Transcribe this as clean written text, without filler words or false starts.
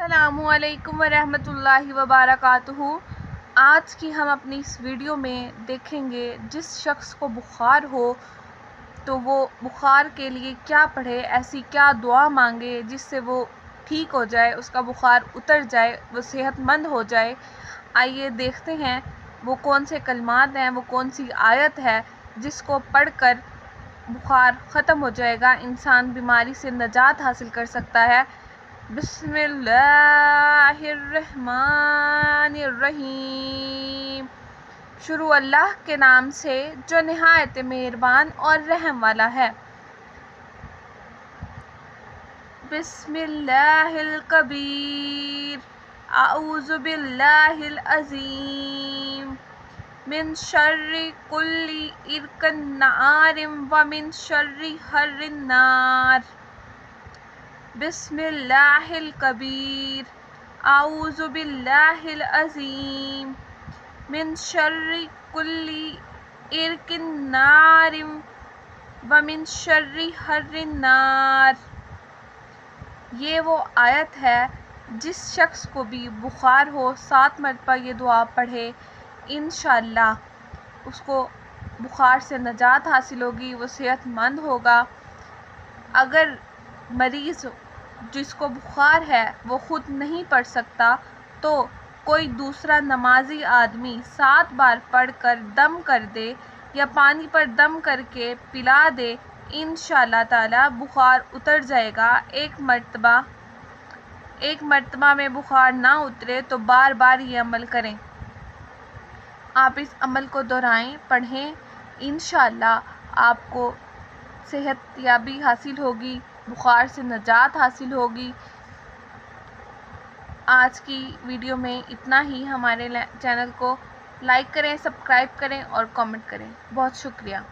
अस्सलामुअलैकुम वरहमतुल्लाहि वबरकातुहू। आज की हम अपनी इस वीडियो में देखेंगे जिस शख्स को बुखार हो तो वो बुखार के लिए क्या पढ़े, ऐसी क्या दुआ मांगे जिससे वो ठीक हो जाए, उसका बुखार उतर जाए, वो सेहतमंद हो जाए। आइए देखते हैं वो कौन से कलमात हैं, वो कौन सी आयत है जिसको पढ़कर बुखार ख़त्म हो जाएगा, इंसान बीमारी से निजात हासिल कर सकता है। बिस्मिल्लाहिर्रहमानिर्रहीम। शुरू अल्लाह के नाम से जो निहायत मेहरबान और रहम वाला है। बिस्मिल्लाहिल कबीर आऊज़ु बिल्लाहिल अज़ीम मिन शर्रि कुल्ली इरकन्नारिम व मिन शर्रि हर्रिन नार। बिस्मिल्लाहिल कबीर आऊज़ु बिल्लाहिल अज़ीम मिन शर्रि कुल्ली इरकन्नारिम व मिन शर्रि हर्रिन नार। ये वो आयत है जिस शख्स को भी बुखार हो 7 मरतबा ये दुआ पढ़े, इंशाअल्लाह उसको बुखार से निजात हासिल होगी, वो सेहतमंद होगा। अगर मरीज़ जिसको बुखार है वो ख़ुद नहीं पढ़ सकता तो कोई दूसरा नमाजी आदमी 7 बार पढ़कर दम कर दे या पानी पर दम करके पिला दे, इंशाअल्लाह ताला बुखार उतर जाएगा। एक मरतबा में बुखार ना उतरे तो बार बार ये अमल करें। आप इस अमल को दोहराएं, पढ़ें, इंशाअल्लाह आपको सेहतयाबी हासिल होगी, बुखार से निजात हासिल होगी। आज की वीडियो में इतना ही। हमारे चैनल को लाइक करें, सब्सक्राइब करें और कमेंट करें। बहुत शुक्रिया।